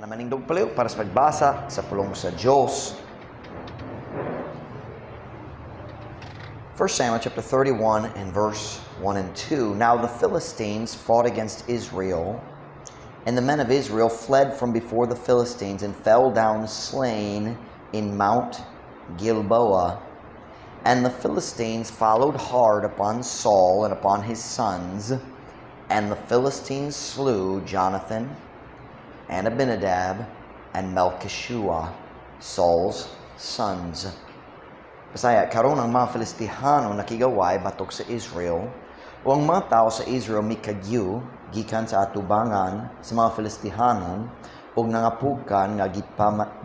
naman ng paliw para sa pagbasa sa pulong sa Diyos. 1 Samuel chapter 31 and verse 1 and 2. Now the Philistines fought against Israel, and the men of Israel fled from before the Philistines and fell down slain in Mount Gilboa. And the Philistines followed hard upon Saul and upon his sons, and the Philistines slew Jonathan and Abinadab and Melchishua, Saul's sons. Pasaya, karon ang mga Filistihano nakigaway batok sa Israel, o ang mga tao sa Israel mikagyu, gikan sa atubangan sa mga Filistihanon, o nangapukan nga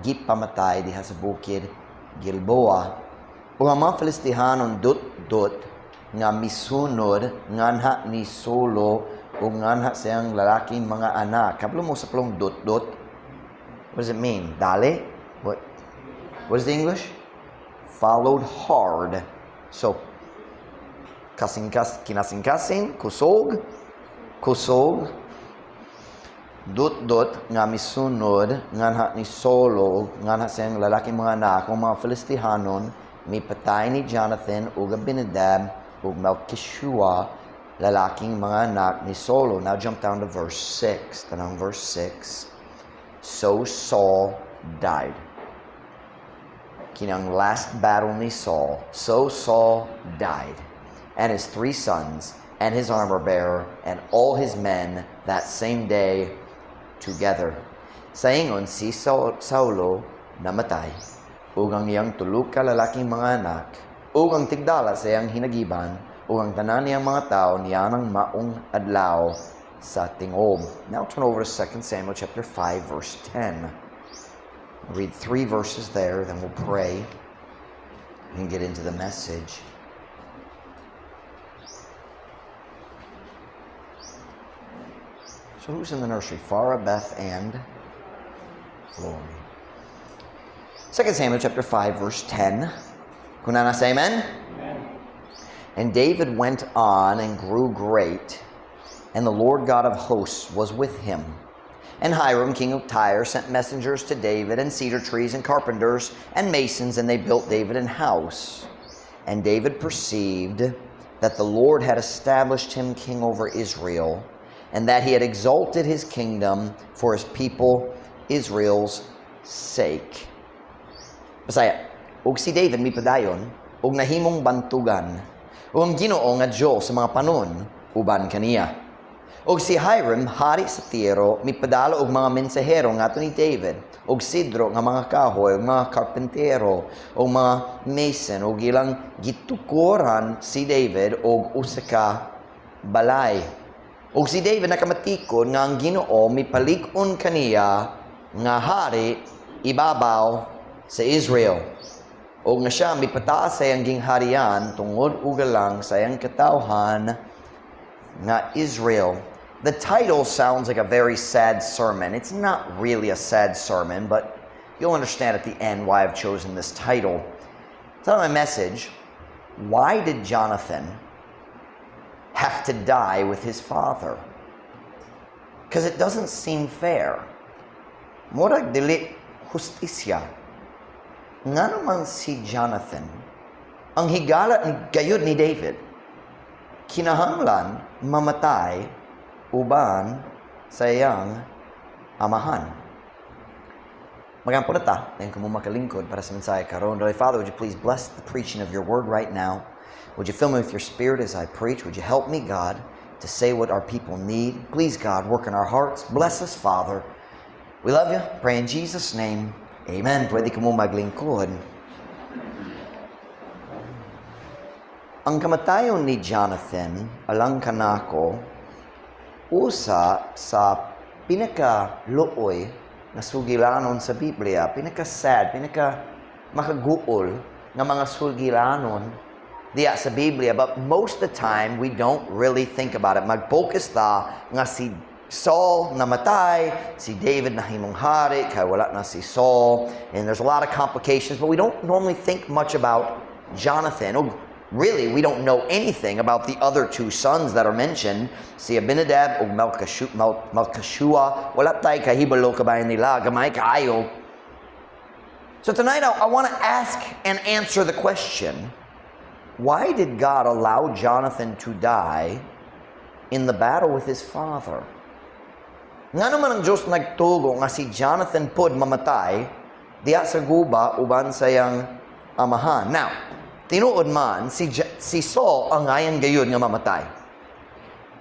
gipamatay diha sa bukid Gilboa. O ang mga Filistihanon dut-dut nga misunod nganha ni Solo o nganha siyang lalaking mga anak. Kablo mo sa plong dut-dut. What does it mean? Dali? What is the English? Followed hard. So, kinasing-kasing, kusog, dut-dut nga misunod nganha ni Solo nganha siyang lalaking mga anak. Ang mga Filistihanon mipatay ni Jonathan ug Abinadab ug Melchishua lalaking mga anak ni Solo. Now jump down to verse 6. Tanang verse 6. So Saul died. Kinang last battle ni Saul. So Saul died, and his 3 sons, and his armor bearer, and all his men that same day together. Saingon si Saulo namatay, ug ang iyang tulo ka lalaking mga anak, ug ang tigdala sa iyang hinagiban, ug ang tanan niyang mga tao niyanang maong adlaw sa tingob. Now turn over to 2 Samuel chapter 5 verse 10. I'll read 3 verses there, then we'll pray and get into the message. So who's in the nursery? Farah, Beth, and Flory. 2 Samuel chapter 5 verse 10. Kunana say amen? Amen. And David went on and grew great, and the Lord God of hosts was with him. And Hiram, king of Tyre, sent messengers to David, and cedar trees, and carpenters, and masons, and they built David an house. And David perceived that the Lord had established him king over Israel, and that he had exalted his kingdom for his people Israel's sake. Basaya, ug si David mipadayon, ug nahimong bantugan, ug ang Ginoo nga Dios sa mga panon, uban kaniya. Ug si Hiram, hari sa Tiro, mipadala og mga mensahero ngadto ni David, ug sidro nga mga kahoy, ug mga karpentero, ug mga mason, ug ilang gitukuran si David og usa ka balay. Ug si David nakamatikon nga ang Ginoo mipalig-on kaniya nga hari ibabaw sa Israel. O nga siya mipataas sa iyang gingharian tungod ugalang sa iyang katawhan nga Israel. The title sounds like a very sad sermon. It's not really a sad sermon, but you'll understand at the end why I've chosen this title. So my message, why did Jonathan have to die with his father? Because it doesn't seem fair. Murag dili justisya. Nga naman si Jonathan, ang higala ni gayud ni David, kinahanglan mamatay uban sa iyang amahan. Magampo na ta, dahil kung makalingkod para sa mensahe karon. Lord Father, would you please bless the preaching of your word right now? Would you fill me with your spirit as I preach? Would you help me, God, to say what our people need? Please, God, work in our hearts. Bless us, Father. We love you. Pray in Jesus' name. Amen. Pwede ka mo maglingkod. Ang kamatayon ni Jonathan, alang kanako, usa sa pinaka-luoy na sugilanon sa Biblia, pinaka-sad, pinaka-makaguol nga mga sugilanon diya sa Biblia. But most of the time, we don't really think about it. Mag-focus ta nga si Saul namatay, si David nahimong hari, kaya wala na si Saul, and there's a lot of complications, but we don't normally think much about Jonathan. Really, we don't know anything about the other two sons that are mentioned, si Abinadab o Malchishua. Wala tayo kahibalo kabayan nila, gamay kaayo. So tonight, I want to ask and answer the question, why did God allow Jonathan to die in the battle with his father? Nga naman ang Diyos nagtugo nga si Jonathan pod mamatay, diya sa guba uban sayang amahan. Now, tinuod man, si Saul ang ayan gayon nga mamatay.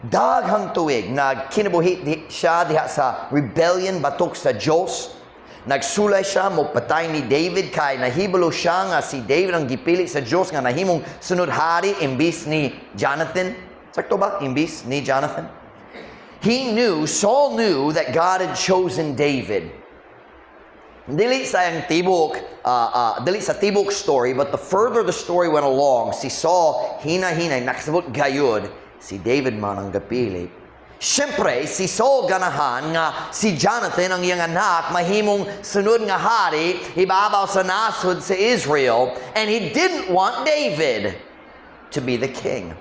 Daghang tuig, nagkinabuhi siya diha sa rebellion batok sa Diyos. Nagsulay siya, mo patay ni David kay nahibalo siya nga si David ang gipili sa Diyos nga nahimong sunod hari imbis ni Jonathan. Sakto ba? Imbis ni Jonathan. Saul knew that God had chosen David. Dili sa tibok story, but the further the story went along, si Saul, hina-hinay, nakasabot gayod, si David man ang gapili. Siyempre, si Saul ganahan nga si Jonathan ang iyang anak, mahimong sunod nga hari, ibabaw sa nasod sa Israel, and he didn't want David to be the king.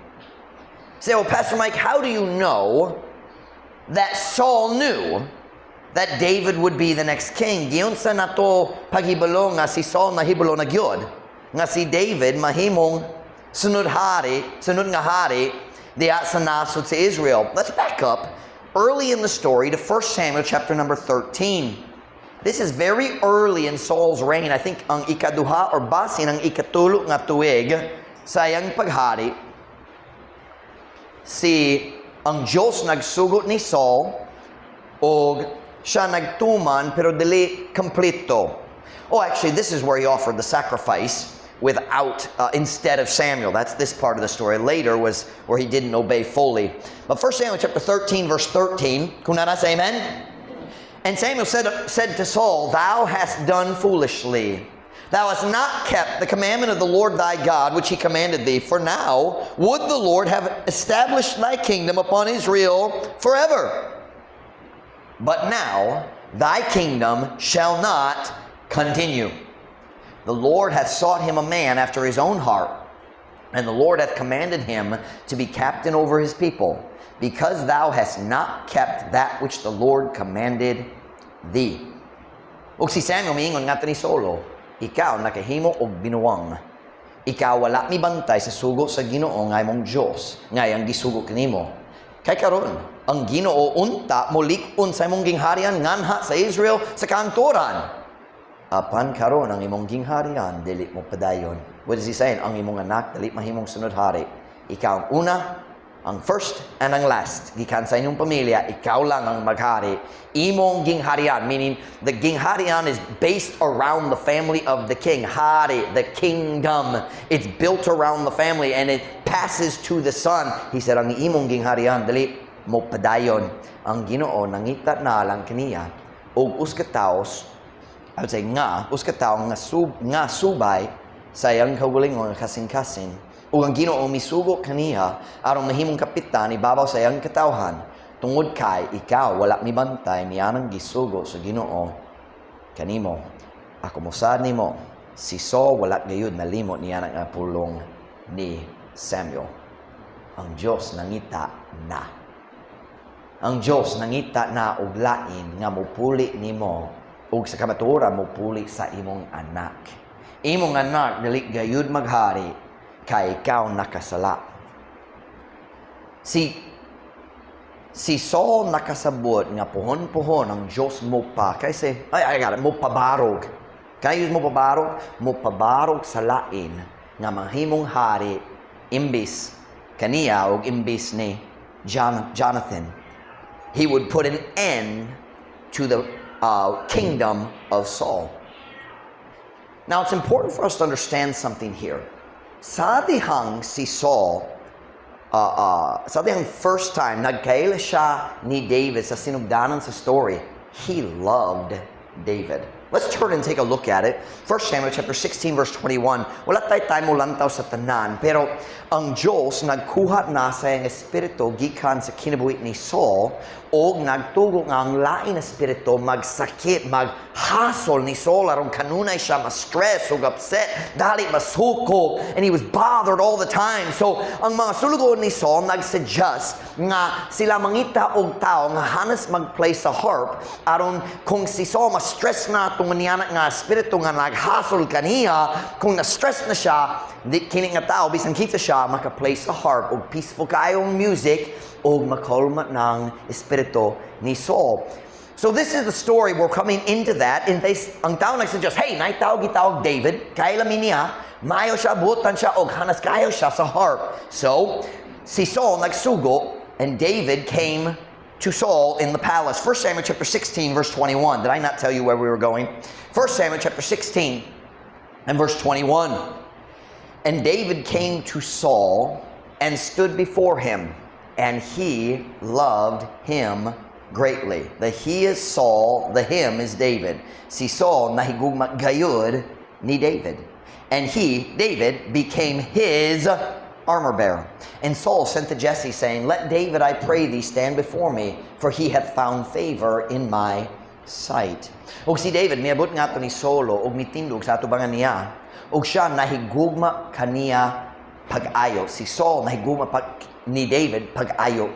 Say, well, Pastor Mike, how do you know that Saul knew that David would be the next king? Giyon sa nato paghibalo nga si Saul nahibalo na gyud nga si David mahimong sunod nga hari diya sa nasod sa Israel. Let's back up early in the story to 1 Samuel chapter number 13. This is very early in Saul's reign. I think ang ikaduha or basin ang ikatulo nga tuig sa iyang paghari. Ang Diyos nagsugot ni Saul og siya nagtuman pero dili kompleto. Oh, actually, this is where he offered the sacrifice instead of Samuel. That's this part of the story. Later was where he didn't obey fully. But 1 Samuel chapter 13, verse 13, kung nana say amen? And Samuel said to Saul, "Thou hast done foolishly. Thou hast not kept the commandment of the Lord thy God, which he commanded thee. For now would the Lord have established thy kingdom upon Israel forever. But now thy kingdom shall not continue. The Lord hath sought him a man after his own heart, and the Lord hath commanded him to be captain over his people, because thou hast not kept that which the Lord commanded thee." Ug si Samuel miingon nga ni Solo, "Ikaw nakahimo og binuwang. Ikaw wala mi bantay sa sugo sa Ginoo nga imong Dios, nga ang gisugo kanimo. Kay karon, ang Ginoo unta molik-on sa imong gingharian nganha sa Israel sa kaangturan. Apan karon ang imong gingharian dili mo padayon." What is he saying? Ang imong anak dili mahimong sunod hari. Ikaw ang una, ang first and ang last. Gikan sa inyong pamilya, ikaw lang ang maghari. Imong gingharian, meaning the gingharian is based around the family of the king. Hari, the kingdom. It's built around the family and it passes to the son. He said, ang imong gingharian dili mo padayon. Ang Ginoo nangita na lang kaniya og uskataos, I would say uskataw nga subay sa iyang kaugalingon nga kasing-kasing. Ug ang Ginoo misugo kaniya aron mahimong kapitan ibabaw sa iyang katawhan tungod kay ikaw wala mibantay niya nang gisugo sa Ginoo kanimo. Ako musad nimo, si Saul wala gayud nalimot niya nang apulong ni Samuel. Ang Dios nangita na. Ang Dios nangita na og lain nga mupuli nimo ug sa kamatuoran mupuli sa imong anak. Imong anak dili gayud maghari kay ikaw nakasala. Si Saul nakasabot nga puhon-puhon ang Diyos mo pa kasi mo pabarog. Kayo mo pabarog sa lain nga mahimong hari imbis kaniya og imbis ni Jonathan. He would put an end to the kingdom of Saul. Now it's important for us to understand something here. Sa dihang si Saul, sa dihang first time, nagkaila siya ni David sa sinugdanan sa story, he loved David. Let's turn and take a look at it. 1 Samuel chapter 16 verse 21. Wala tayo mo lantaw sa tanan, pero ang Diyos nagkuha na sa iyang espiritu gikan sa kinabuhi ni Saul o nagtugo nga ang lain na espiritu magsakit, maghasol ni Saul aron kanunay siya ma-stress o upset, dali masuko, and he was bothered all the time. So, ang mga sulugon ni Saul nagsuggest nga sila mangita og tao nga hanas mag-play sa harp aron kung si Saul ma-stress na itong niyanak nga espiritu nga naghasol kaniya, kung na-stress na siya, di kini nga tao, bisan kita siya, maka-play sa harp o peaceful kayong music o makalma ng espiritu ni Saul. So this is the story. We're coming into that. And ang tao nagsuggest, hey, naitawag itawag David, kaya lamin niya, mayo siya, butan siya, o hanas kayo siya sa harp. So, si Saul nagsugo, and David came to Saul in the palace. 1 Samuel chapter 16, verse 21. Did I not tell you where we were going? 1 Samuel chapter 16 and verse 21. And David came to Saul and stood before him, and he loved him greatly. The he is Saul, the him is David. Si Saul nahigugma gayud ni David. And he, David, became his armor bearer. And Saul sent to Jesse, saying, let David, I pray thee, stand before me, for he hath found favor in my sight. Og si David, miabot nga to ni Solo, og mitindog sa atubangan niya, og siya nahigugma kaniya pag-ayo. Si Saul nahigugma ni David pag-ayo.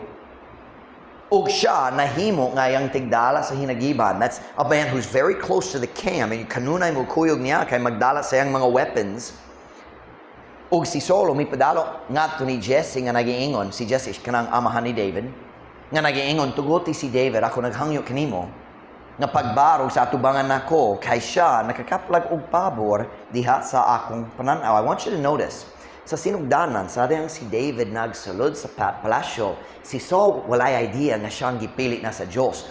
Og siya nahimo nga yang tigdala sa hinagiban. That's a man who's very close to the camp. And kanunay mo kuyog niya kay magdala sa yang mga weapons. Og si Saul may padalo nga to ni Jesse nga nagiingon. Si Jesse kanang amahan ni David. Nga nagiingon, tugoti si David, ako naghangyo kanimo. Nga pagbarog sa atubangan nako kay siya nakakaplag og pabor diha sa akong pananaw. I want you to notice, sa sinugdanan, sa diyang si David nagsulod sa palasyo, si Saul walay idea nga siyang gipilit na sa Diyos.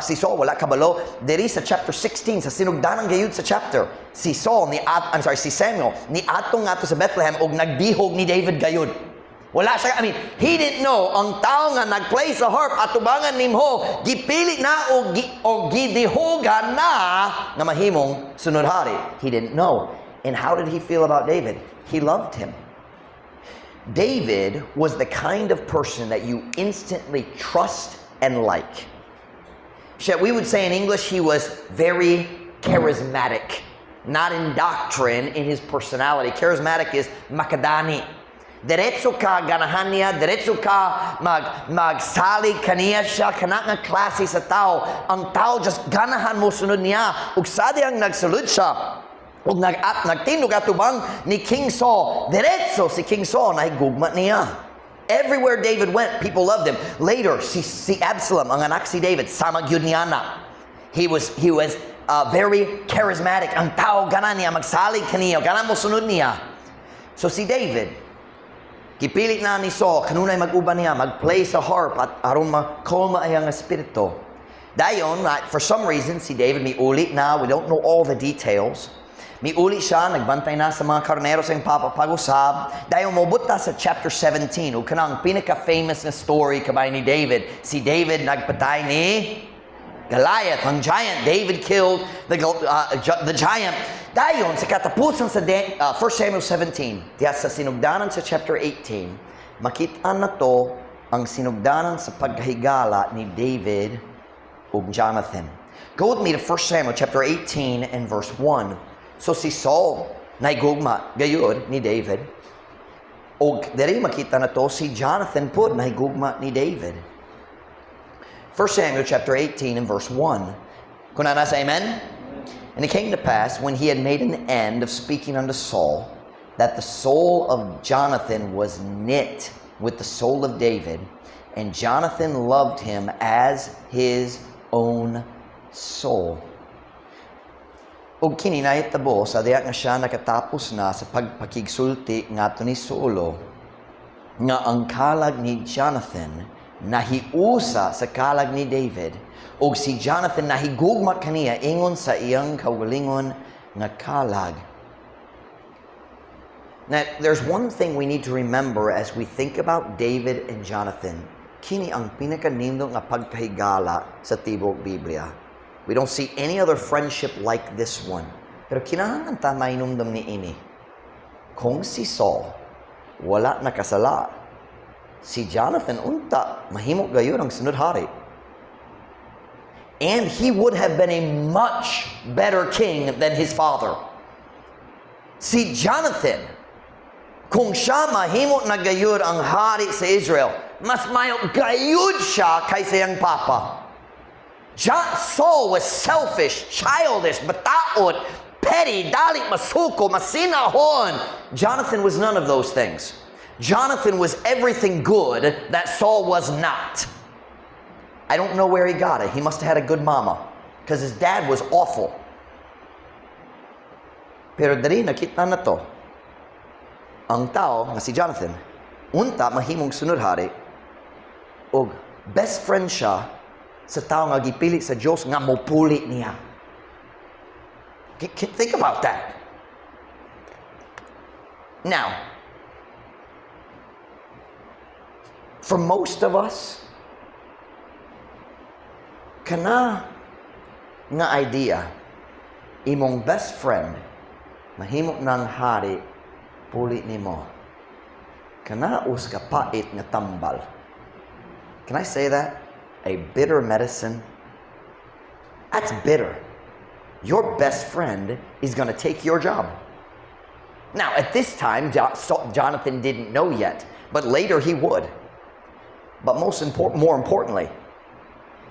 Si Saul wala kabalo. Diri sa chapter 16, sa sinugdanan gayud sa chapter, si Samuel, ni atong nga to sa Bethlehem og nagbihog ni David gayud. Wala siya, he didn't know, ang tao nga nag-play sa harp, atubangan nimho, gipilit na o gidihogan na nga mahimong sunod hari. He didn't know. And how did he feel about David? He loved him. David was the kind of person that you instantly trust and like. We would say in English, he was very charismatic. Not in doctrine, in his personality. Charismatic is makadani. Diretso ka ganahan niya, diretso ka magsalig kaniya siya, kana nga klase sa tao. Ang tao just ganahan mo sunod niya. Ug sa diyang nagsulod siya, ug nagtindog atubang ni King Saul, diretso si King Saul nahigugma niya. Everywhere David went, people loved him. Later, si Absalom, ang anak si David, samag yun niya na. He was very charismatic. Ang tao ganan niya, magsalig kaniya, ganan mo sunod niya. So si David, kipilit na ni Saul, kanunay mag-uban niya, mag-play sa harp at aron makalma ay ang espiritu. Dayon, for some reason, si David miuli na, we don't know all the details. Miuli siya, nagbantay na sa mga karnero sa yung papapag-usab. Dayon, mabuta sa chapter 17, o kanang pinaka-famous na story kabay ni David. Si David nagpatay ni Goliath, ang giant. David killed the giant. Dayon, sa katapusan sa 1 Samuel 17, diya sa sinugdanan sa chapter 18, makita na to ang sinugdanan sa paghigala ni David ug Jonathan. Go with me to 1 Samuel chapter 18 and verse 1. So si Saul nahigugma gayud ni David. Og diri makita na to si Jonathan pud nahigugma ni David. 1 Samuel chapter 18 and verse 1. Kuna na sa amen? And it came to pass, when he had made an end of speaking unto Saul, that the soul of Jonathan was knit with the soul of David, and Jonathan loved him as his own soul. Og kini nahitabo sa diya nga siya nakatapos na sa pagpakigsulti ngadto ni Saulo, nga ang kalag ni Jonathan nahiusa sa kalag ni David, og si Jonathan nahigugma kaniya ingon sa iyang kaugalingon nga kalag. Now, there's one thing we need to remember as we think about David and Jonathan. Kini ang pinakanindong nga pagkahigala sa tibok Biblia. We don't see any other friendship like this one. Pero kinahanglan ta mainumdum ni ini. Kung si Saul wala nakasala, si Jonathan unta mahimo gayon ang sunod hari. And he would have been a much better king than his father. Si Jonathan, kung siya mahimo na gayud ang hari sa Israel, mas mayo gayud siya kaysa yang papa. Saul was selfish, childish, bataot, petty, dali masuko, masinahon. Jonathan was none of those things. Jonathan was everything good that Saul was not. I don't know where he got it. He must have had a good mama, because his dad was awful. Pero dali nakita na to. Ang tao nga si Jonathan, unta mahimong sunod hari, og best friend siya sa tao nga gipili sa Diyos nga mopuli niya. Think about that. Now, for most of us, kana nga idea, imong best friend, mahimo ng hari, puli nimo. Kana us kapait nga tambal. Can I say that? A bitter medicine. That's bitter. Your best friend is going to take your job. Now, at this time, Jonathan didn't know yet, but later he would. But more importantly,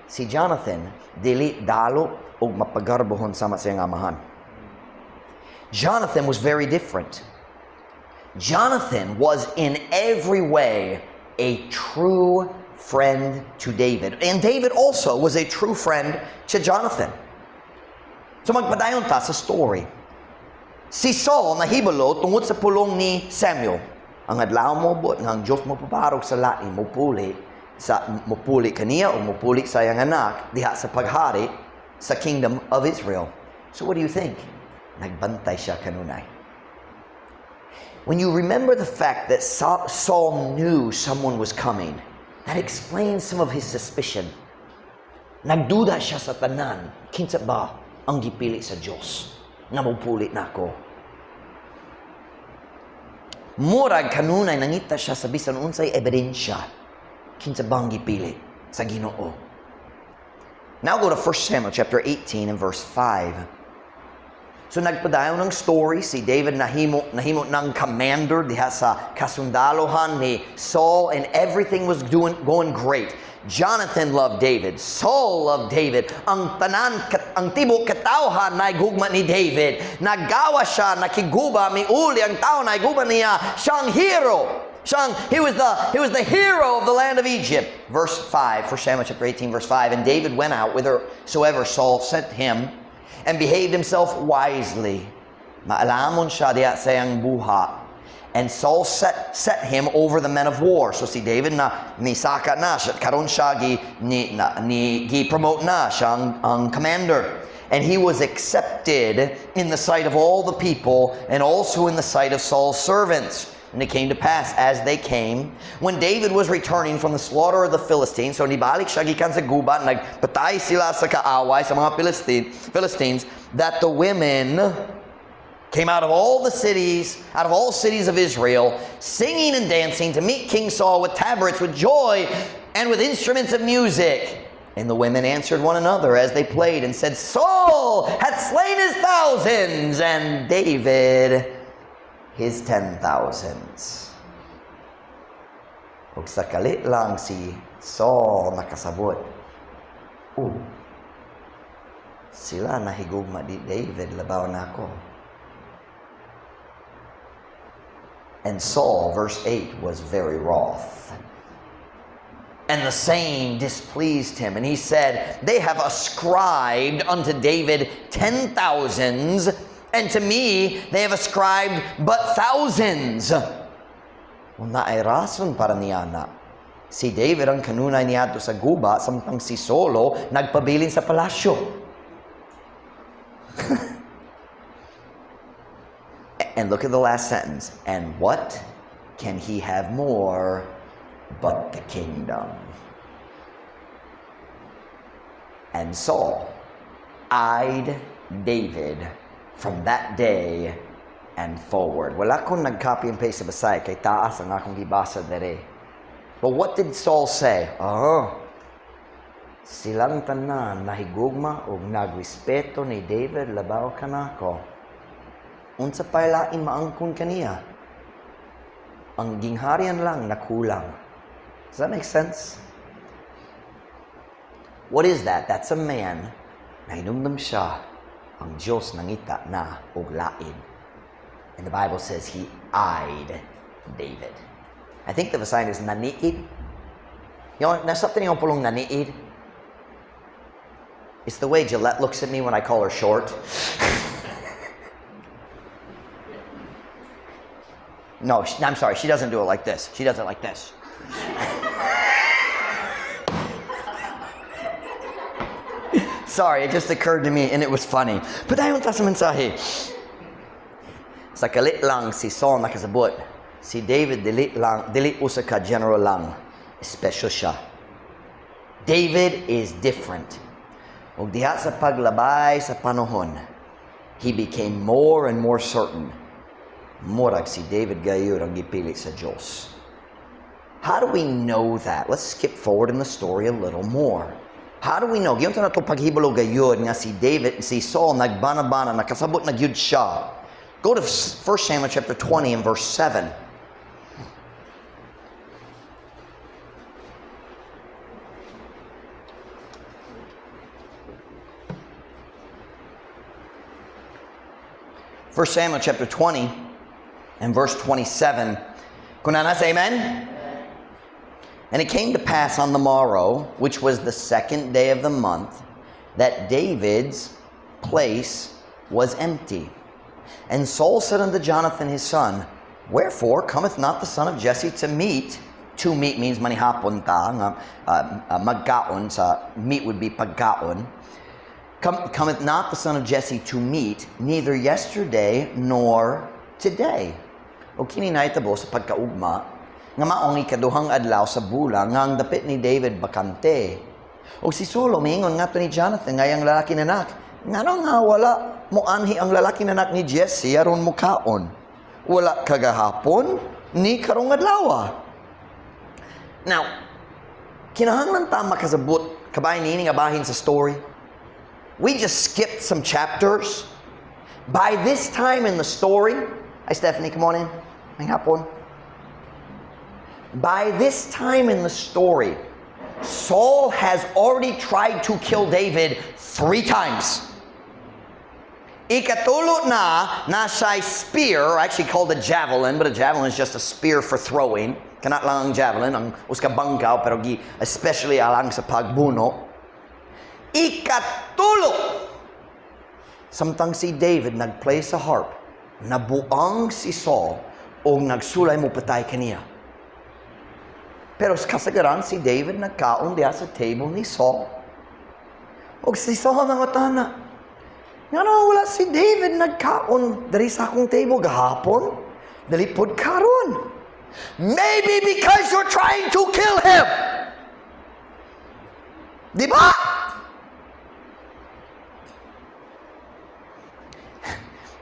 si Jonathan dili dalo og mapagarbohon sama sa iyang amahan. Jonathan was very different. Jonathan was in every way a true friend to David. And David also was a true friend to Jonathan. So magpadayon ta sa story. Si Saul nahibalo tungod sa pulong ni Samuel. Ang adlaw mo bot nga ang Dios mo paparog sa lain mopuli kaniya o mopuli sa iyang anak diha sa paghari sa kingdom of Israel. So what do you think? Nagbantay siya kanunay. When you remember the fact that Saul knew someone was coming, that explains some of his suspicion. Nagduda siya sa tanan, kinsa ba ang gipili sa Diyos nga mopuli nako? Murag kanunay nangita siya sa bisan unsay ebidensya kinsa ba ang gipili sa Ginoo. Now go to 1 Samuel chapter 18 and verse 5. So nagpadayon ng story si David nahimo ng commander diha sa kasundalohan ni Saul, and everything was going great. Jonathan loved David. Saul loved David. Ang tibok katawhan na gugma ni David. Nagawa siya, nakiguba, miuli ang tao na gugma niya. Siyang hero. He was the hero of the land of Egypt. Verse 5, 1 Samuel chapter 18, verse 5. And David went out whithersoever Saul sent him, and behaved himself wisely. Maalamon siya diya sa iyang buha. And Saul set him over the men of war. So si David na nisaka na siya, karon siya gi-promote na siya ang commander. And he was accepted in the sight of all the people, and also in the sight of Saul's servants. And it came to pass, as they came, when David was returning from the slaughter of the Philistines, so nibalik siya gikan sa gubat, nagpatay sila sa kaaway sa mga Philistines, that the women came out of all cities of Israel, singing and dancing to meet King Saul with tabrets, with joy, and with instruments of music. And the women answered one another as they played and said, Saul hath slain his thousands, and David his 10,000s. Ug sakali lang si Saul nakasabot. Sila nahigugma di David, labaw nako. And Saul, verse 8, was very wroth. And the same displeased him. And he said, they have ascribed unto David 10,000s, and to me they have ascribed but thousands. Na ay rason para niya na. Si David ang kanunay niya sa guba, samtang si Solo nagpabilin sa palasyo. And look at the last sentence. And what can he have more but the kingdom? And Saul eyed David from that day and forward. Wala akong nag-copy and paste sa basay, kay taas ang akong gibasa dere. But what did Saul say? Silang tanan nahigugma o nagrespeto ni David labaw kanako. Unsa pay lain maangkon kaniya? Ang gingharian lang nakulang. Does that make sense? What is that? That's a man na hinumdum siya ang Diyos nangita na og lain. And the Bible says he eyed David. I think the sign is naniid. Nasabtan yung pulong naniid. It's the way Gillette looks at me when I call her short. No, I'm sorry. She doesn't do it like this. She does it like this. Sorry, it just occurred to me and it was funny. But ayon ta sa mensahe. Sa kalit lang si Saul nakasabot. Si David dili usa ka general lang. Special siya. David is different. Ug diha sa paglabay sa panahon, he became more and more certain. Murag si David gayud ang gipili sa Diyos. How do we know that? Let's skip forward in the story a little more. How do we know? Giyon ta nato paghibalo gayud nga si David, si Saul nagbana-bana, nakasabot na gyud siya. Go to 1 Samuel chapter 20 and verse 7. First Samuel chapter 20 and verse 27. Kunanas, amen? And it came to pass on the morrow, which was the second day of the month, that David's place was empty. And Saul said unto Jonathan his son, Wherefore cometh not the son of Jesse to meet? To meet means manihapon ta, magkaon, sa meet would be pagkaon. Cometh not the son of Jesse to meet, neither yesterday nor today. O kini nahitabo sa pagkaugma, nga maong ikaduhang adlaw sa bulan, nga ang dapit ni David bakante. O si Saul umingon nga to ni Jonathan, ngayang lalaki nanak, nga nga wala mo anhi ang lalaki nanak ni Jesse, aron mo kaon. Wala kagahapon, ni karong adlaw. Now, kinahanglan ta makasabot, kabay nini nga bahin sa story. We just skipped some chapters. By this time in the story, hi Stephanie, come on in. May hapon. By this time in the story, Saul has already tried to kill David 3 times. Ikatulo na siya'y spear, actually called a javelin, but a javelin is just a spear for throwing. Kanat lang ang javelin, ang uska bangkaw, pero especially alang sa pagbuno. Ikatulo, samtang si David nagplay sa harp, nabuang si Saul o nagsulay mo patay kaniya. Pero kasagaran si David nagkaon diya sa table ni Saul. O si Saul nangutana, nga wala si David nagkaon dari sa akong table gahapon, dalipod karon. Maybe because you're trying to kill him. Di ba?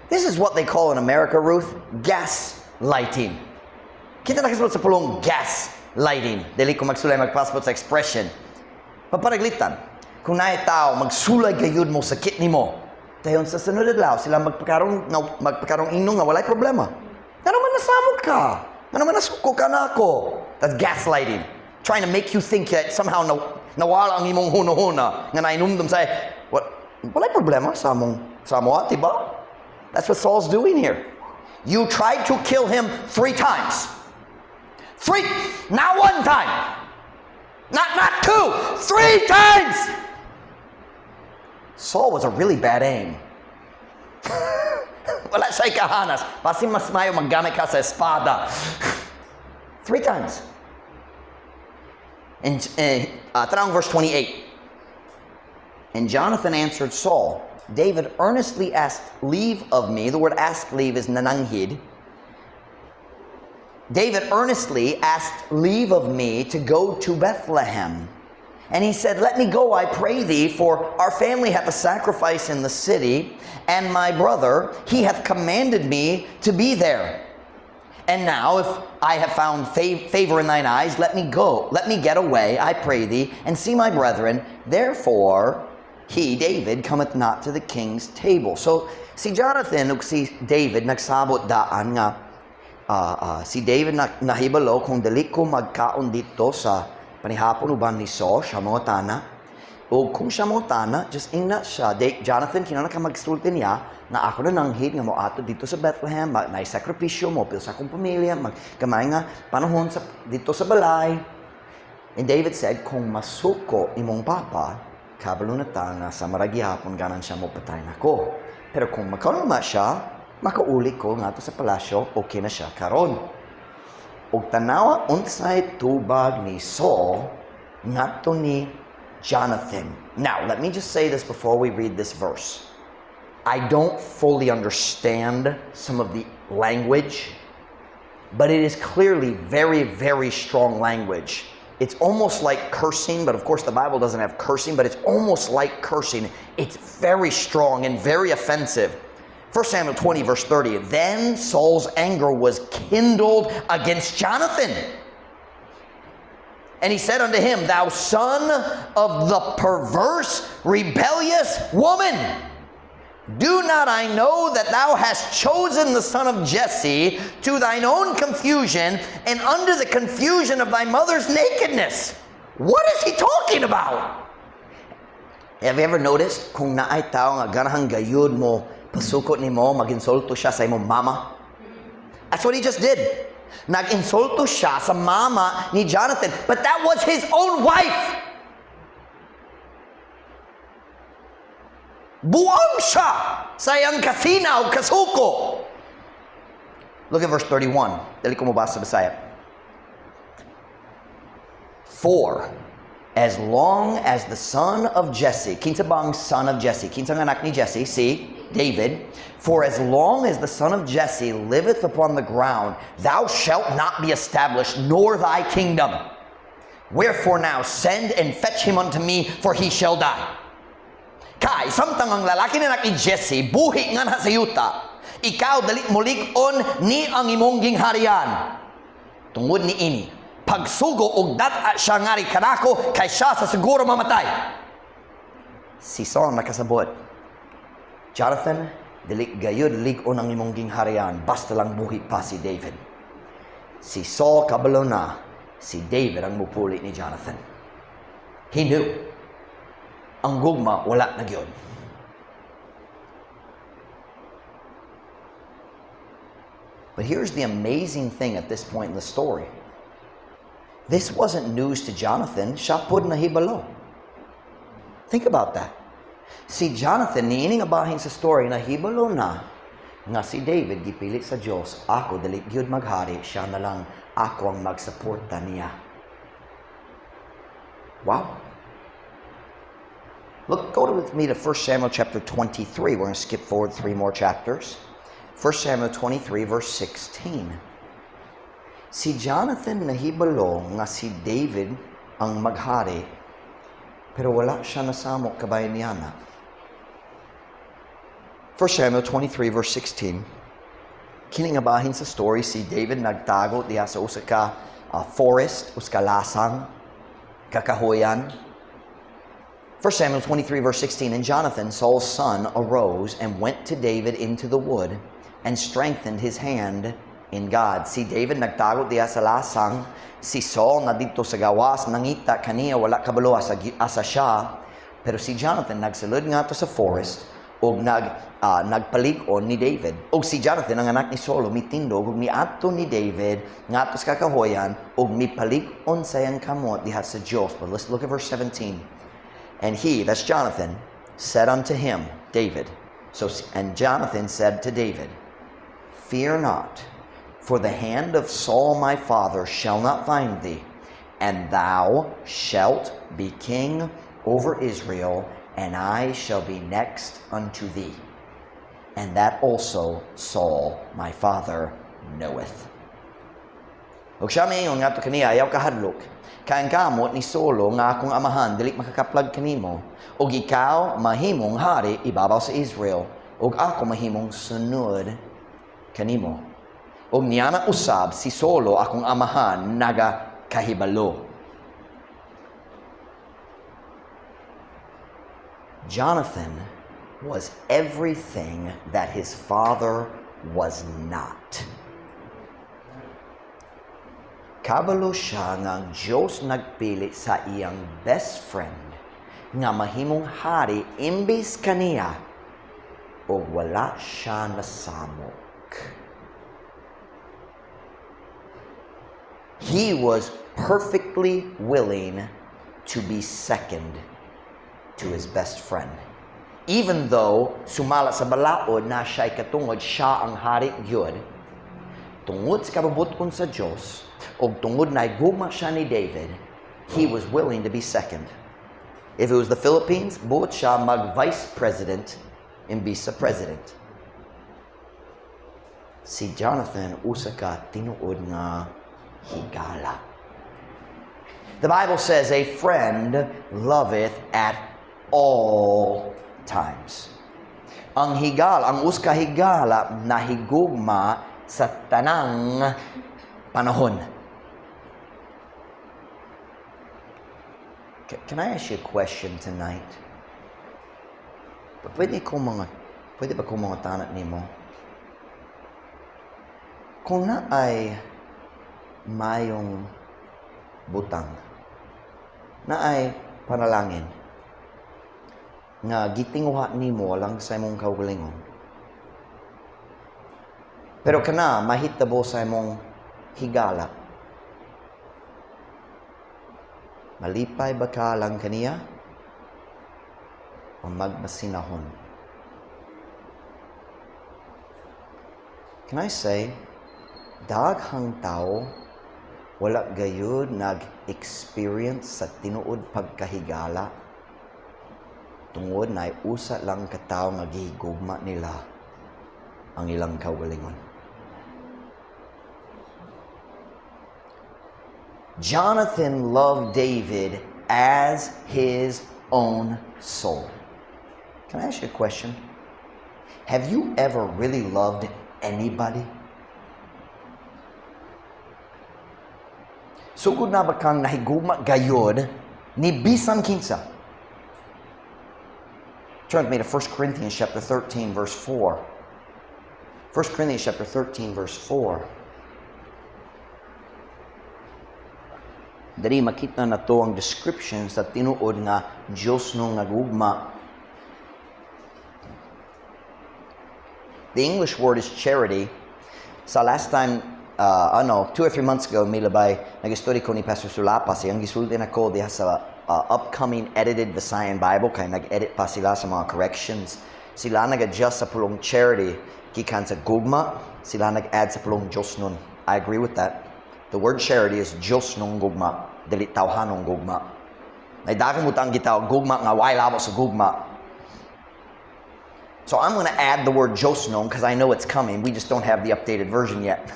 This is what they call in America, Ruth, gaslighting. Kita nakasabot sa pulong gaslighting. Dili ko magsulay magpasabot sa expression. Paparaglitan. Kung naay tao, magsulay gayud mo, sakit ni mo. Dayon sa sunod adlaw, sila magpakarong inong nga walay problema. Nga naman nasamot ka. Nga naman nasuko ka na ako. That's gaslighting. Trying to make you think that somehow nawala ang imong huno-huna. Nga nainumdum sa, walay problema sa mo, diba? That's what Saul's doing here. You tried to kill him 3 times. 3, not 1 time. Not 2, 3 times. Saul was a really bad aim. Wala siya'y kahanas. Pasi mas mayo maggamit ka sa espada. 3 times. And tanong verse 28. And Jonathan answered Saul, David earnestly asked leave of me. The word ask leave is nananghid. David earnestly asked leave of me to go to Bethlehem And he said, "Let me go, I pray thee, for our family hath a sacrifice in the city, and my brother, he hath commanded me to be there. And now, if I have found favor in thine eyes, let me go, let me get away, I pray thee, and see my brethren. Therefore, he, David, cometh not to the king's table." So, si Jonathan ug si David nagsabot daan nga, si David nahibalo kung dali ko magkaon dito sa panihapon uban ni Saul, siya mo tana. O kung siya mo tana, just ingna siya. Jonathan, kinala ka magsulti niya, na ako na nanghid nga mo ato dito sa Bethlehem, may sakripisyo mo, pil sa akong pamilya, magkamay nga panahon dito sa balay. And David said, kung masuko imong papa, kabalo na ta nga sa maragyapon ganan siya mo patay na ko. Pero kung makaluma siya, makauli ko nga to sa palasyo, okay na siya karon. Og tanawa unsay tubag ni Saul ngadto ni Jonathan. Now, let me just say this before we read this verse. I don't fully understand some of the language, but it is clearly very, very strong language. It's almost like cursing, but of course the Bible doesn't have cursing, but it's almost like cursing. It's very strong and very offensive. 1 Samuel 20, verse 30, "Then Saul's anger was kindled against Jonathan. And he said unto him, Thou son of the perverse, rebellious woman, do not I know that thou hast chosen the son of Jesse to thine own confusion, and under the confusion of thy mother's nakedness?" What is he talking about? Have you ever noticed kung naay tao nga ganahang gayud mo, pasukot ni mo, mag-insulto siya sa imong mama? That's what he just did. Nag-insulto siya sa mama ni Jonathan, but that was his own wife. Buang siya sa iyang kasinaw, kasuko. Look at verse 31. Dali ko mabasa sa Bisaya. "For as long as the son of Jesse," kinsa bang son of Jesse? Kinsa nga anak ni Jesse? Si David. "For as long as the son of Jesse liveth upon the ground, thou shalt not be established, nor thy kingdom. Wherefore now send and fetch him unto me, for he shall die." Kay, samtang ang lalaki na anak ni Jesse, buhi nga na sa yuta, ikaw dali mulig-on ni ang imong gingharian. Tungod ni ini, pagsugo og data siya ngari kanako, kay siya sa siguro mamatay. Si Saul nakasabot, "Jonathan, dili gayud lig-on ang imong gingharian, basta lang buhi pa si David." Si Saul kabalo na, si David ang mupuli ni Jonathan. He knew. Ang gugma, wala na gyud. But here's the amazing thing at this point in the story. This wasn't news to Jonathan. Siya pud nahibalo. Think about that. Si Jonathan, niining abahin sa story, nahibalo na nga si David gipili sa Dios, ako dili gyud maghari, siya na lang ako ang magsuporta niya. Wow. Go with me to 1 Samuel chapter 23. We're going to skip forward 3 more chapters. 1 Samuel 23, verse 16. Si Jonathan nahibalo nga si David ang maghari, pero wala siya nasamo kabayan niya na. 1 Samuel 23, verse 16. Kining abahin sa story, si David nagtago diya sa usa ka forest, usa ka lasang, kakahoyan. 1 Samuel 23, verse 16, "And Jonathan, Saul's son, arose and went to David into the wood and strengthened his hand in God." Si David nagtago diya sa lasang, si Saul na dito sa gawas, nangita kaniya, wala kabalo asa siya, pero si Jonathan nagsulod nga to sa forest, og nagpalig-on ni David. Og si Jonathan, ang anak ni Saul, mitindog, og miadto ni David, nga to sa kakahoyan, og mipalig-on sa iyang kamot diha sa Diyos. But let's look at verse 17. "And he," that's Jonathan, "said unto him," David. And Jonathan said to David, "Fear not, for the hand of Saul my father shall not find thee, and thou shalt be king over Israel, and I shall be next unto thee. And that also Saul my father knoweth." Ug siya mayon ngadto kaniya ayaw kahadlok. Kaang kamot ni Solo nga akong amahan dili makakaplag kanimo. Ug ikaw mahimong hari ibabaw sa Israel. Ug ako mahimong sunod kanimo. Ug niya na usab si Solo akong amahan naga kahibalo. Jonathan was everything that his father was not. Kabalo siya nga ang Diyos nagpili sa iyang best friend nga mahimong hari imbis kaniya o wala siya nasamok. He was perfectly willing to be second to his best friend. Even though sumala sa balaod na siya'y katungod siya ang hari gyud, tungod sa kabubuton sa Diyos, o tungod na gugma siya ni David, he was willing to be second. If it was the Philippines, buot siya mag-vice president imbis sa president. Si Jonathan usa ka tinuod nga higala. The Bible says, a friend loveth at all times. Ang higala, ang uska higala na higugma sa tanang panahon. Can I ask you a question tonight? Pwede ba kong mga tanat nimo? Kung na ay mayong butang, na ay panalangin, nga gitinguha nimo lang sa imong kaugalingon. Pero kana mahitabo sa imong higala. Malipay ba ka lang kaniya? O magmasinahon? Can I say, daghang tao wala gayud nag-experience sa tinuod pagkahigala tungod na usa lang katawo nga gihigugma nila ang ilang kaugalingon. Jonathan loved David as his own soul. Can I ask you a question? Have you ever really loved anybody? Sugod na ba kang nahigugma gayod ni bisan kinsa? Turn with me to 1 Corinthians chapter 13 verse 4. 1 Corinthians chapter 13 verse 4. Dari makita na to ang description sa tinuod nga Diyos nung nagugma. The English word is charity. Sa last time, 2 or 3 months ago, may labay, nag-study ko ni Pastor Sulapa. Siyang gisulti na ko diha sa upcoming edited Visayan Bible, kaya nag-edit pa sila sa mga corrections. Sila nag-adjust sa pulong charity, kikan sa gugma, sila nag-add sa pulong Diyos nun. I agree with that. The word charity is Diyos nung gugma, dili tawhan nung gugma. Naidagan mo tang gitaw, gugma nga, why labo sa gugma. So I'm going to add the word Diyos nung because I know it's coming. We just don't have the updated version yet.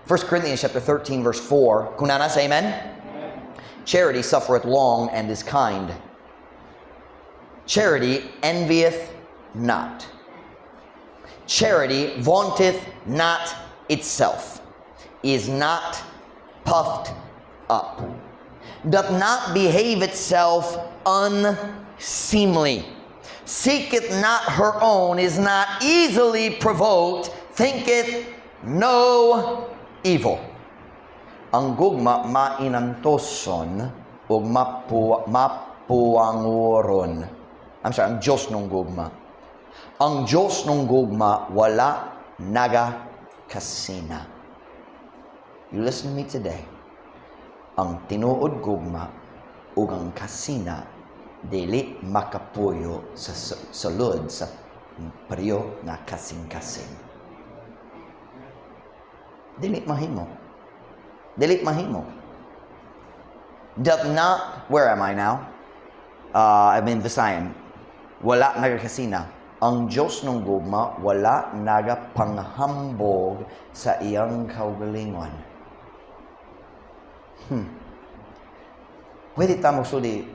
1 Corinthians chapter 13 verse 4. Kunana say amen? Amen. Charity suffereth long and is kind. Charity envieth not. Charity vaunteth not itself, is not puffed up, doth not behave itself unseemly, seeketh not her own, is not easily provoked, thinketh no evil. Ang gugma mainantoson o mapuangoron. Ang Diyos nung gugma. Ang Diyos nung gugma wala naga kasina. You listen to me today. Ang tinuod gugma ug ang kasina dili makapuyo sa sulod sa peryo nga kasing-kasing. Dili mahimo. Dili mahimo. Doth not, where am I now? I'm in Visayan. Wala nagakasina. Ang Diyos ng gugma, wala nagapanghambog sa iyang kaugalingon. Pwede tamo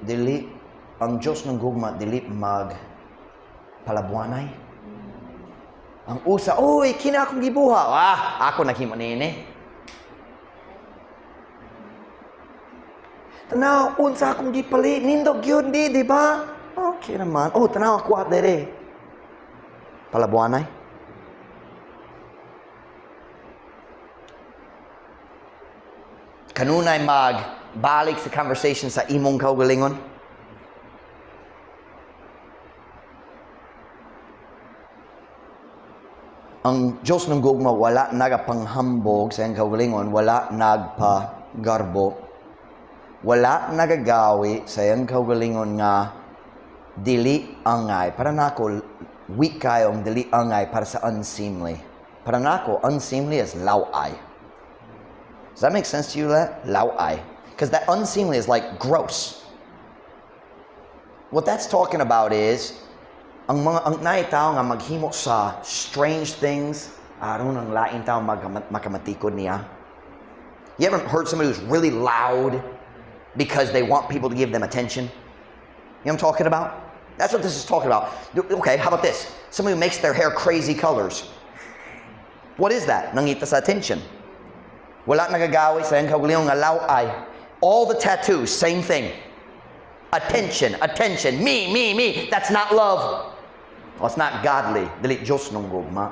dili ang Diyos ng gugma dili mag palabuanay. Ang usa, oy, kina akong gibuha. Ako naghimo nini. Tanaw, unsa akong gipali, nindog yun di ba? Okay naman. Tanaw, ako dere. Palabuanay. Kanunay magbalik sa conversation sa imong kaugalingon. Ang Diyos ng gugma wala nagapanghambog sa iyang kaugalingon, wala nagpagarbo, wala nagagawi sa iyang kaugalingon nga dili angay. Para nako, weak kayo ang dili angay para sa unseemly. Para nako, unseemly is laway. Does that make sense to you, laway? Because that unseemly is like gross. What that's talking about is ang naitao nga maghimo sa strange things, aron ang lain tao makamatikod niya. You ever heard somebody who's really loud because they want people to give them attention? You know what I'm talking about? That's what this is talking about. Okay, how about this? Somebody who makes their hair crazy colors. What is that? Nangita sa attention. Wala nagagawi sa iyang kaugalingon nga laway. All the tattoos, same thing. Attention, me. That's not love. It's not godly. Dili Diyos ng gugma.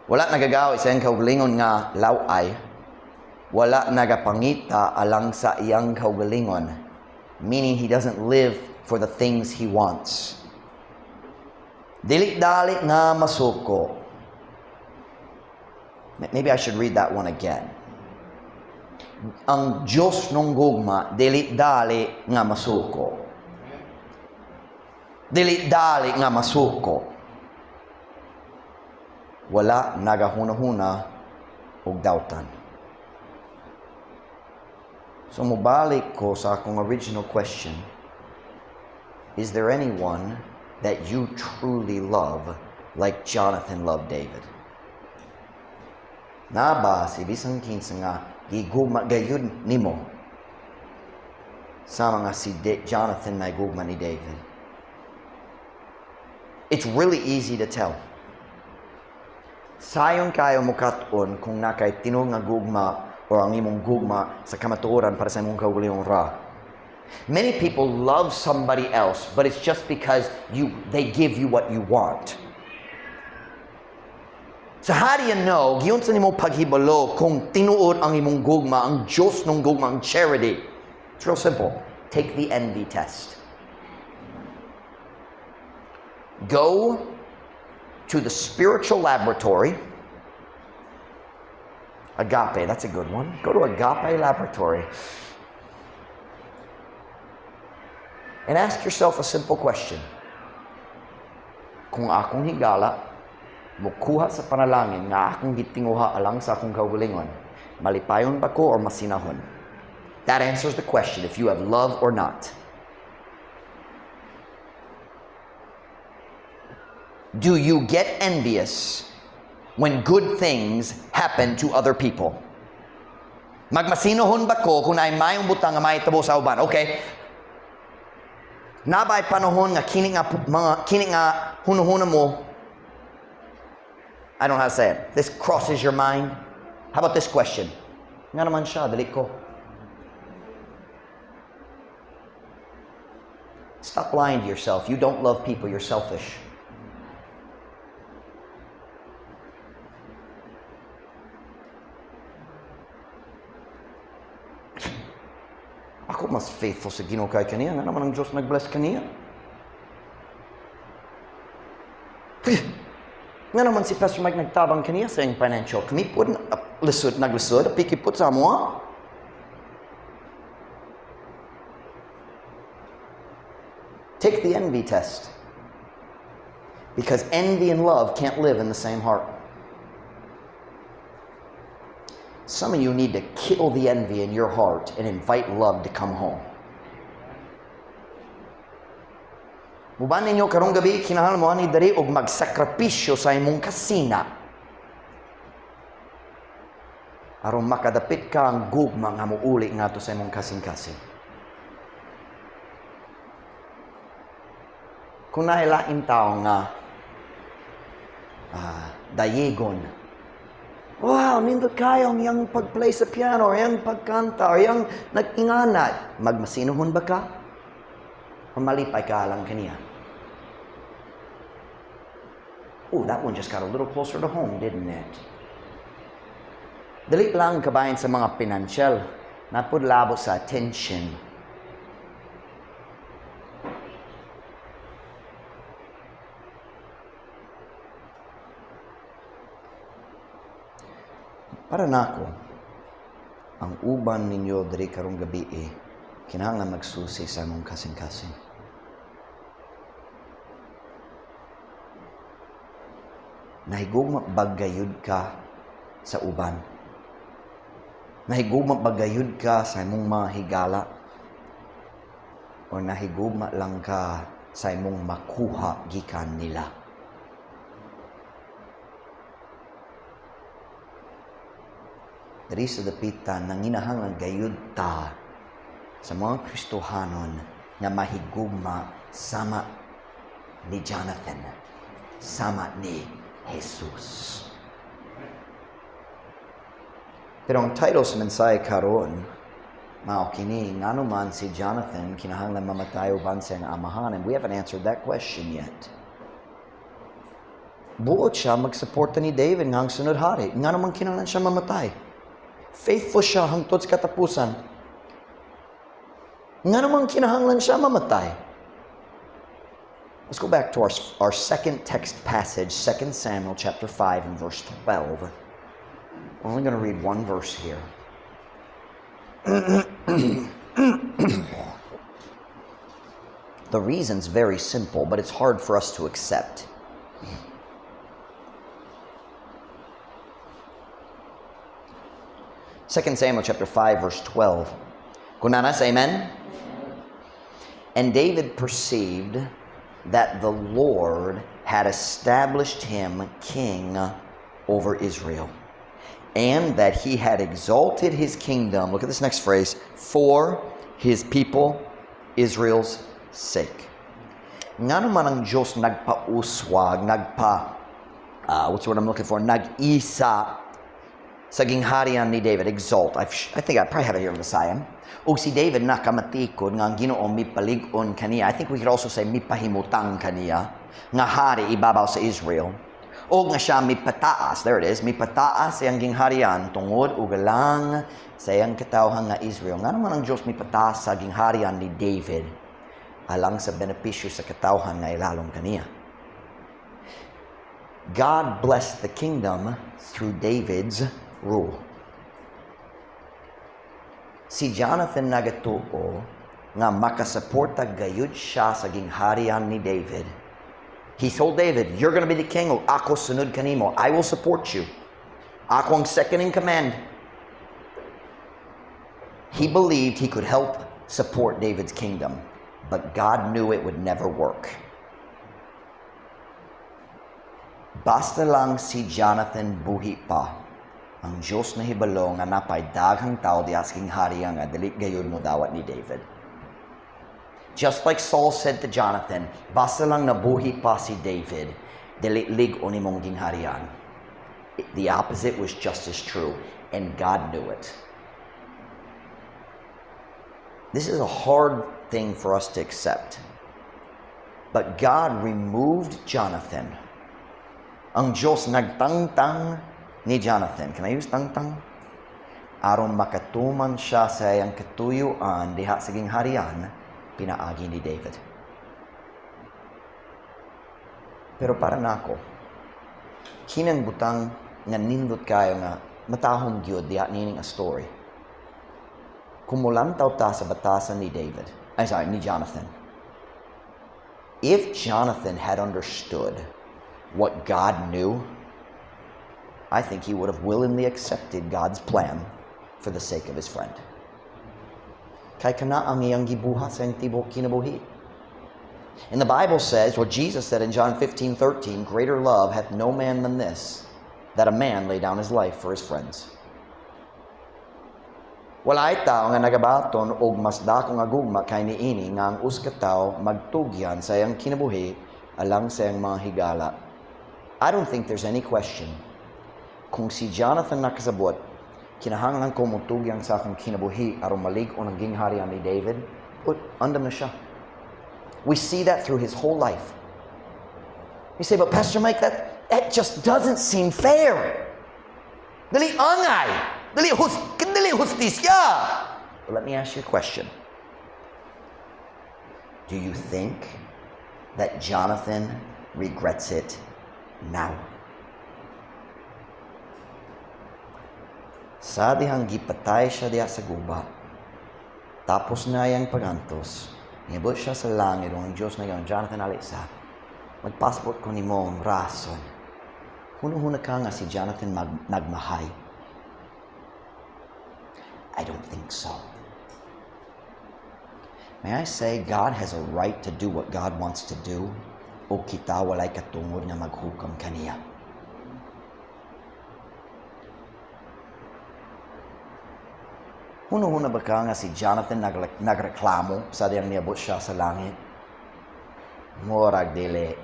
Wala nagagawi sa iyang kaugalingon nga laway. Wala nagapangita alang sa iyang kaugalingon. Meaning he doesn't live for the things he wants. Dili dali nga masuko. Maybe I should read that one again. Ang Diyos ng gugma, dili dali nga masuko. Dili dali nga masuko. Wala nagahuna-huna og dautan. So mubalik ko sa akong original question. Is there anyone that you truly love like Jonathan loved David? Naba si bisang kinsa nga gigugma gayud nimo sa mga si Jonathan na gugma ni David? It's really easy to tell. Sayon kayo mukat-on kung nakay tinong nga gugma o ang imong gugma sa kamatuoran para sa imong kaugalingong ra. Many people love somebody else, but it's just because they give you what you want. So how do you know, giyon sa nimong paghibalo kung tinuod ang imong gugma, ang Diyos ng gugma, ang charity? It's real simple. Take the envy test. Go to the spiritual laboratory. Agape, that's a good one. Go to Agape Laboratory. And ask yourself a simple question. Kung akong higala, mukuha sa panalangin nga akong gitinguha alang sa akong kaugalingon, malipayon ba ko or masinahon? That answers the question if you have love or not. Do you get envious when good things happen to other people? Magmasinohon ba ko kung ay mayong butang nga may tabo sa uban? Okay. Nabay panahon nga kini nga hunuhuna mo. I don't know how to say it. This crosses your mind. How about this question? Nga naman siya, dali ko. Stop lying to yourself. You don't love people, you're selfish. Ako mas faithful sa Ginoo kay kaniya. Nga naman ang Diyos nag-bless kaniya. Nga naman si Pastor Mike nagtabang kaniya sa iyong financial. Kami po naglisod, pikipot sa mo. Take the envy test. Because envy and love can't live in the same heart. Some of you need to kill the envy in your heart and invite love to come home. Muban ninyo karong gabi, kinahanglan mo ani diri og magsakripisyo sa imong kasina. aron makadapit ka ang gugma nga muuli nga to sa imong kasing-kasing. Kung nailain tao nga dayegon, wow, nindot kayo ang yung pag-play sa piano, or yung pagkanta, or yung nag-inganat, magmasinuhon ba ka? O malipay ka lang kaniya? Oh, that one just got a little closer to home, didn't it? Dali lang kabayan sa mga financial. Napudlabo sa attention. Para nako, ang uban ninyo diri karong gabi kinahanglan magsusi sa among kasing-kasing. Nahigugma bagayud ka sa uban. Nahigugma bagayud ka sa imong mga higala. O nahigugma lang ka sa imong makuha gikan nila. Diri sa dapitan nanginahanglan gayud ta sa mga Kristohanon nga mahigugma sama ni Jonathan, sama ni Jesus. Pero ang title sa mensahe karon, mao kini, ngano man si Jonathan kinahanglan mamatay uban sa iyang amahan, and we haven't answered that question yet. Buot siya magsuporta ni David nga ang sunod hari. Ngano man kinahanglan siya mamatay? Faithful siya hangtod sa katapusan. Ngano man kinahanglan siya mamatay? Let's go back to our second text passage, 2 Samuel chapter 5 and verse 12. We're only going to read one verse here. The reason's very simple, but it's hard for us to accept. Second Samuel chapter 5 verse 12. Kunanas, amen? And David perceived that the Lord had established him king over Israel, and that he had exalted his kingdom, look at this next phrase, for his people, Israel's sake. Nga naman ang Diyos nagpauswag, what's the word I'm looking for? Nag-isa sa gingharian ni David, exalt. I think I probably have it here in the Psalm. O si David nakamatikod nga ang Ginoo mipalig-on kaniya. I think we could also say mipahimutang kaniya nga hari ibabaw sa Israel. O nga siya mipataas, there it is, mipataas sa iyang gingharian tungod ugalang sa iyang katawhan nga Israel. Nga naman ang Diyos mipataas sa gingharian ni David alang sa benepisyo sa katawhan nga ilalong kaniya. God blessed the kingdom through David's rule. Si Jonathan nagatuo nga makasuporta gayud siya sa gingharian ni David. He told David, you're going to be the king, o ako sunod kanimo. I will support you. Ako ang second in command. He believed he could help support David's kingdom, but God knew it would never work. Basta lang si Jonathan buhi pa, ang Diyos na hibalo nga napay daghang tao di asking hari nga dili gayud mo dawat ni David. Just like Saul said to Jonathan, basta lang nabuhi pa si David, dili lig-on imong gingharian. The opposite was just as true, and God knew it. This is a hard thing for us to accept. But God removed Jonathan. Ang Diyos nagtangtang ni Jonathan. Can I use tangtang? Aron makatuman siya sa iyang katuyuan diha sa gingharian, pinaagi ni David. Pero para nako, kinang butang nga nindot kayo nga matahong gyud diha nining a story. Kumulantaw ta sa batasan ni ni Jonathan. If Jonathan had understood what God knew, I think he would have willingly accepted God's plan for the sake of his friend. Kay kana ang iyang gibuha sa iyang tibok kinabuhi. And the Bible says, what Jesus said in John 15:13, greater love hath no man than this, that a man lay down his life for his friends. Walay tao nga nagabaton og mas dako nga gugma kay niini nga ang usa ka tawo magtugyan sa iyang kinabuhi alang sa iyang mga higala. I don't think there's any question kung si Jonathan nakasabot kinahanglan ko mutugyan sa akong kinabuhi aron malig-on ang gingharian ni David, andam na siya. We see that through his whole life. You say, but Pastor Mike, that just doesn't seem fair. Dali angay. Dali hustisya. Well, let me ask you a question. Do you think that Jonathan regrets it now? Sa dihang gipatay siya diha sa guba, tapos na yang pagantos, nibot siya sa langit, ang Diyos na yun, Jonathan Alisa, magpassport ko ni mo ang rason. Huna-huna ka nga si Jonathan nagmahay. I don't think so. May I say, God has a right to do what God wants to do, o kita walay katungod nga maghukam kaniya. Huna-huna ba ka nga si Jonathan nagreklamo sa diyang niabot siya sa langit? Morag dili.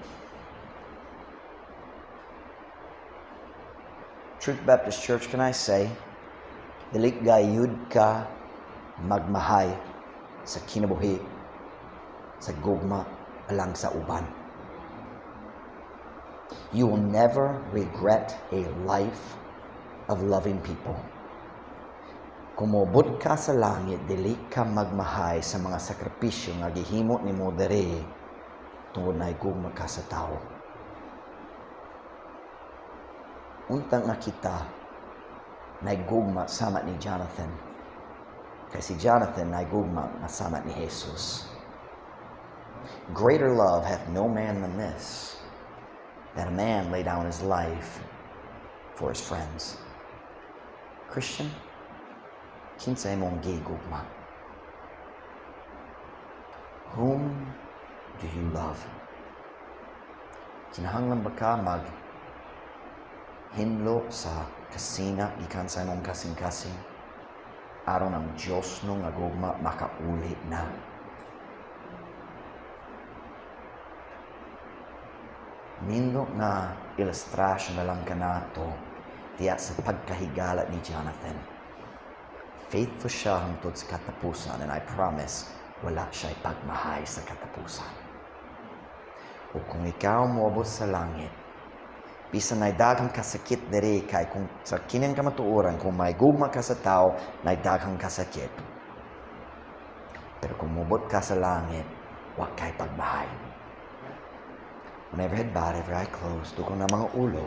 Truth Baptist Church, can I say, dili gayud ka magmahay sa kinabuhi, sa gugma, alang sa uban. You will never regret a life of loving people. Kung mobot ka sa langit, dili ka magmahay sa mga sakripisyo nga gihimo ni mo dere tungod na gugma ka sa tao. Untang nakita na gugma sama ni Jonathan. Kay si Jonathan na gugma na sama ni Jesus. Greater love hath no man than this, that a man lay down his life for his friends. Christian, kinsay mong gigugma? Whom do you love? Kinahanglan ba ka hinlo sa kasina gikan sa imong kasing-kasing aron ang Dios no nga gugma makauli na? Nindot na ilustrasyon na lang kanato diya sa pagkahigala ni Jonathan. Faithful siya hangtod sa katapusan, and I promise, wala siya ipagmahay sa katapusan. O kung ikaw moabot sa langit, bisan na daghang kasakit diri kay kung sa kinin ka matuoran, kung may gugma ka sa tao, na daghang kasakit. Pero kung moabot ka sa langit, wag kay pagmahay. Whenever head bowed, every eye closed, dukong na mga ulo,